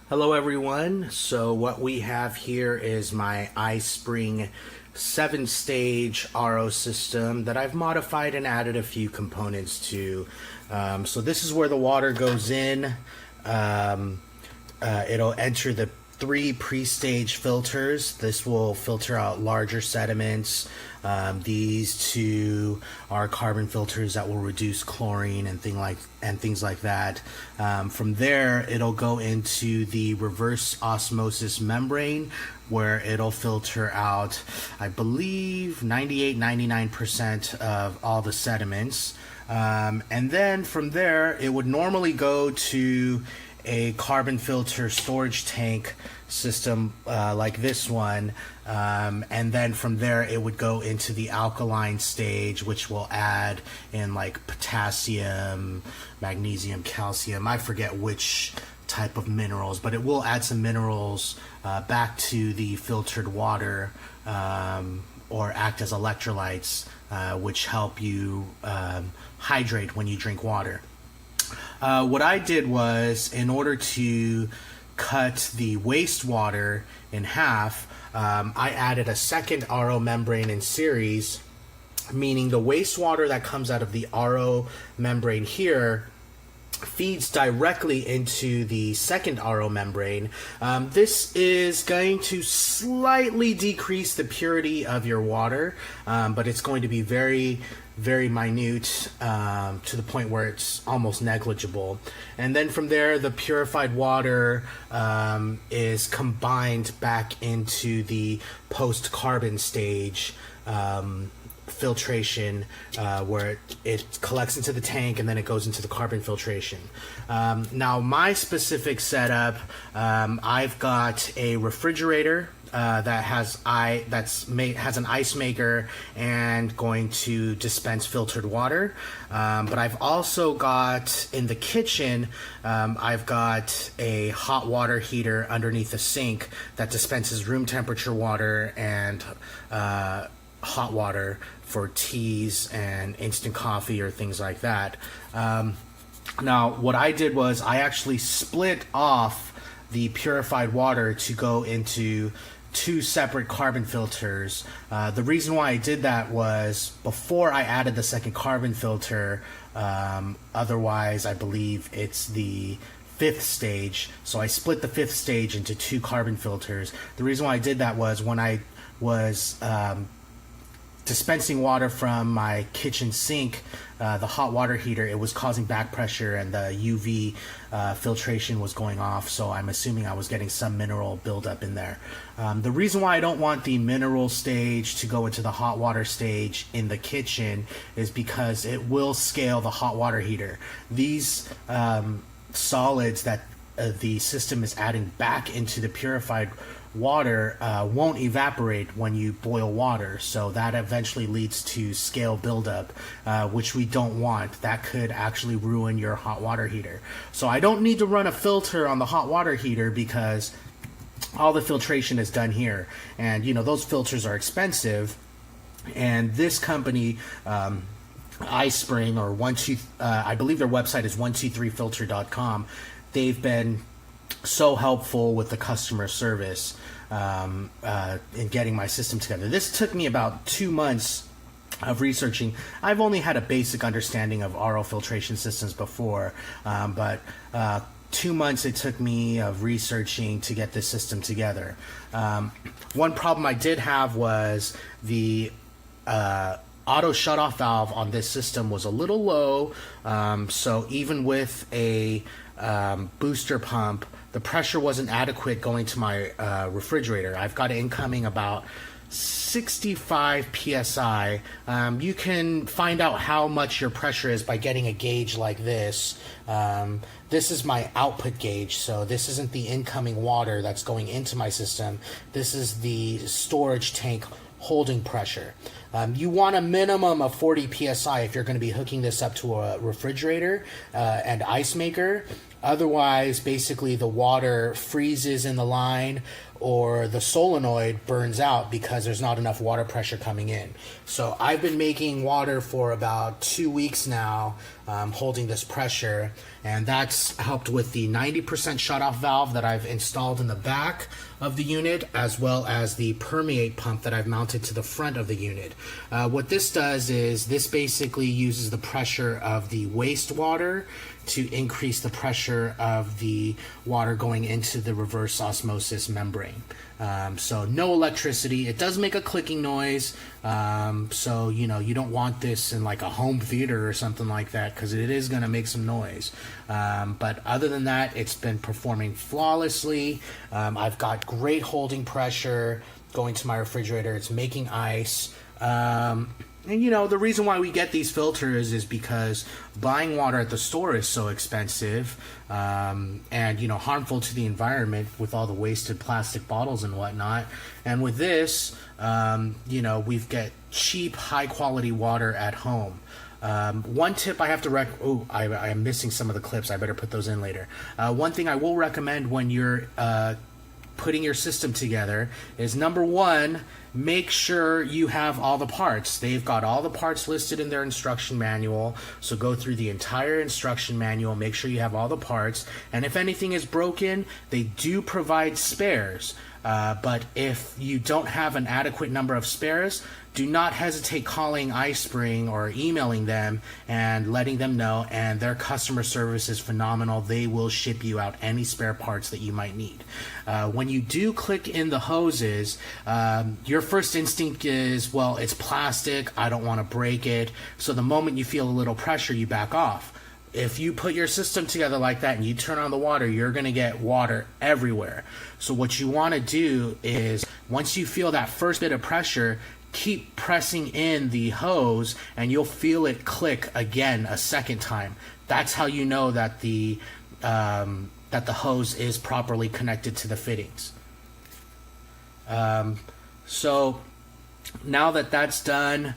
Hello everyone. So what we have here is my iSpring 7-stage RO system that I've modified and added a few components to. So this is where the water goes in. It'll enter the 3 pre-stage filters. This will filter out larger sediments. These 2 are carbon filters that will reduce chlorine and things like that. From there, it'll go into the reverse osmosis membrane, where it'll filter out, I believe, 98-99% of all the sediments. And then from there, it would normally go to a carbon filter storage tank system like this one, and then from there it would go into the alkaline stage, which will add in like potassium, magnesium, calcium. I forget which type of minerals, but it will add some minerals back to the filtered water, or act as electrolytes, which help you hydrate when you drink water. What I did was, in order to cut the wastewater in half, I added a second RO membrane in series, meaning the wastewater that comes out of the RO membrane here feeds directly into the second RO membrane. This is going to slightly decrease the purity of your water, but it's going to be very minute, to the point where it's almost negligible. And then from there, the purified water is combined back into the post-carbon stage filtration, where it collects into the tank and then it goes into the carbon filtration. Now, my specific setup, I've got a refrigerator that has an ice maker and going to dispense filtered water. But I've also got in the kitchen, I've got a hot water heater underneath the sink that dispenses room temperature water and hot water for teas and instant coffee or things like that. Now, what I did was I actually split off the purified water to go into 2 separate carbon filters. The reason why I did that was before I added the second carbon filter. Otherwise, I believe it's the 5th stage. So I split the 5th stage into 2 carbon filters. The reason why I did that was when I was dispensing water from my kitchen sink, the hot water heater, it was causing back pressure and the UV filtration was going off, so I'm assuming I was getting some mineral buildup in there. The reason why I don't want the mineral stage to go into the hot water stage in the kitchen is because it will scale the hot water heater. These solids that the system is adding back into the purified water won't evaporate when you boil water, so that eventually leads to scale buildup, which we don't want. That could actually ruin your hot water heater. So I don't need to run a filter on the hot water heater because all the filtration is done here, and those filters are expensive. And this company, iSpring, or I believe their website is 123filter.com. They've been so helpful with the customer service in getting my system together. This took me about 2 months of researching. I've only had a basic understanding of RO filtration systems before, but 2 months it took me of researching to get this system together. One problem I did have was the auto shutoff valve on this system was a little low, so even with a booster pump, the pressure wasn't adequate going to my refrigerator. I've got incoming about 65 psi. You can find out how much your pressure is by getting a gauge like this. This is my output gauge, so this isn't the incoming water that's going into my system. This is the storage tank holding pressure. You want a minimum of 40 psi if you're going to be hooking this up to a refrigerator and ice maker. Otherwise, basically the water freezes in the line or the solenoid burns out because there's not enough water pressure coming in. So I've been making water for about 2 weeks now, holding this pressure, and that's helped with the 90% shutoff valve that I've installed in the back of the unit, as well as the permeate pump that I've mounted to the front of the unit. What this does is this basically uses the pressure of the wastewater to increase the pressure of the water going into the reverse osmosis membrane. So no electricity. It does make a clicking noise, so you don't want this in like a home theater or something like that, because it is going to make some noise. But other than that, it's been performing flawlessly. I've got great holding pressure going to my refrigerator. It's making ice. And the reason why we get these filters is because buying water at the store is so expensive, and harmful to the environment with all the wasted plastic bottles and whatnot. And with this, we've got cheap, high quality water at home. One tip I have to I am missing some of the clips. I better put those in later. One thing I will recommend when you're putting your system together is, number one, make sure you have all the parts. They've got all the parts listed in their instruction manual, so go through the entire instruction manual, make sure you have all the parts, and if anything is broken, they do provide spares. But if you don't have an adequate number of spares, do not hesitate calling iSpring or emailing them and letting them know, and their customer service is phenomenal. They will ship you out any spare parts that you might need. When you do click in the hoses, your first instinct is, well, it's plastic, I don't want to break it. So the moment you feel a little pressure, you back off. If you put your system together like that and you turn on the water, you're going to get water everywhere. So what you want to do is, once you feel that first bit of pressure, keep pressing in the hose and you'll feel it click again a second time. That's how you know that the hose is properly connected to the fittings. So now that that's done,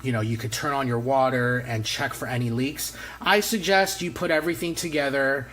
you could turn on your water and check for any leaks. I suggest you put everything together.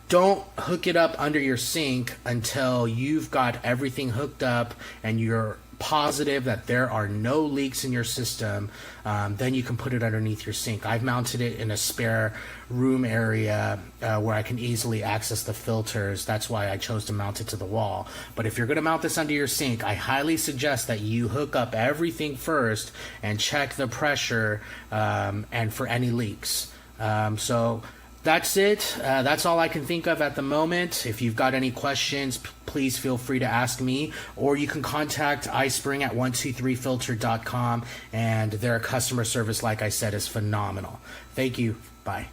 Don't hook it up under your sink until you've got everything hooked up and you're positive that there are no leaks in your system. Then you can put it underneath your sink. I've mounted it in a spare room area where I can easily access the filters. That's why I chose to mount it to the wall. But if you're going to mount this under your sink, I highly suggest that you hook up everything first and check the pressure and for any leaks. So that's it. That's all I can think of at the moment. If you've got any questions, please feel free to ask me, or you can contact iSpring at 123filter.com, and their customer service, like I said, is phenomenal. Thank you. Bye.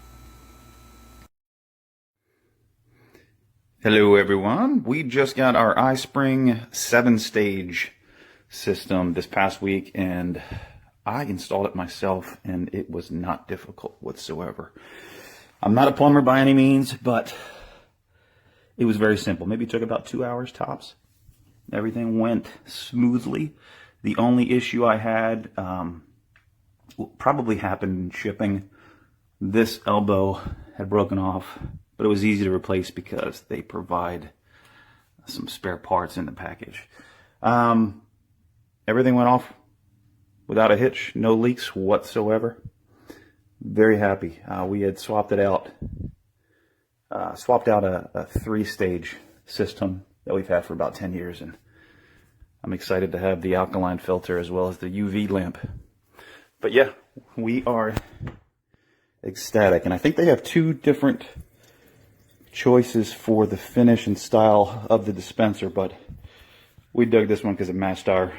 Hello everyone. We just got our iSpring 7-stage system this past week, and I installed it myself, and it was not difficult whatsoever. I'm not a plumber by any means, but it was very simple. Maybe it took about 2 hours tops. Everything went smoothly. The only issue I had probably happened in shipping. This elbow had broken off, but it was easy to replace because they provide some spare parts in the package. Everything went off without a hitch, no leaks whatsoever. Very happy. We had swapped out a 3-stage system that we've had for about 10 years, and I'm excited to have the alkaline filter as well as the UV lamp. But yeah, we are ecstatic, and I think they have 2 different choices for the finish and style of the dispenser, but we dug this one because it matched our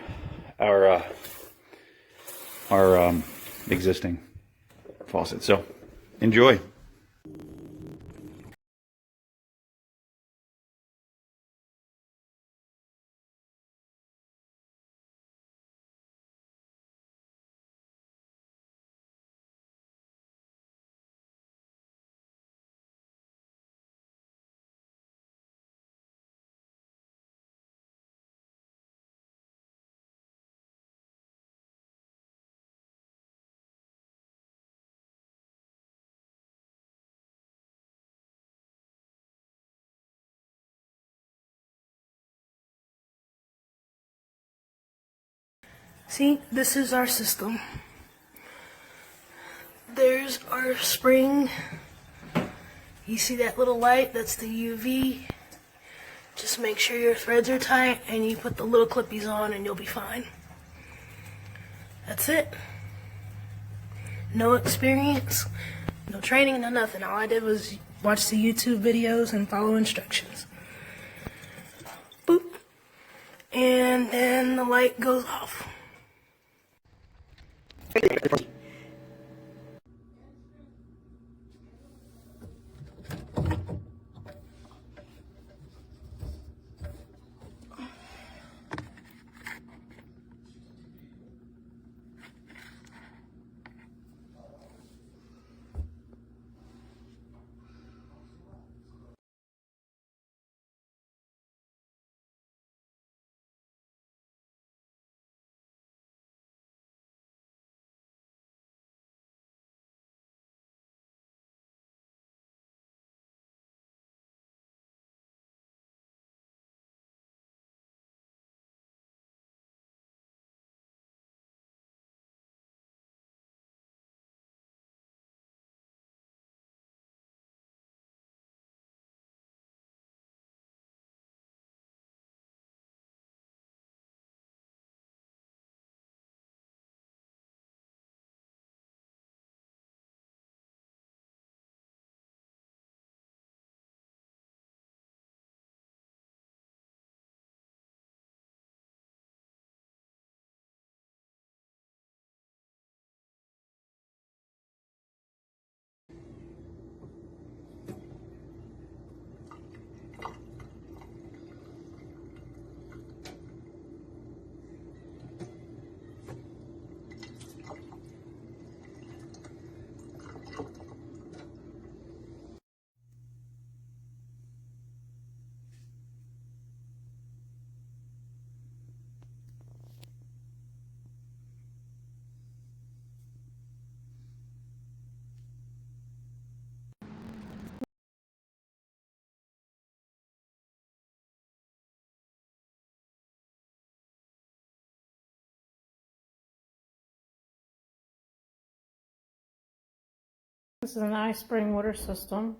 existing faucet. So enjoy. See, this is our system. There's our spring. You see that little light? That's the UV. Just make sure your threads are tight and you put the little clippies on and you'll be fine. That's it. No experience, no training, no nothing. All I did was watch the YouTube videos and follow instructions. Boop. And then the light goes off. This is an iSpring water system,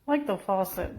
like the faucet.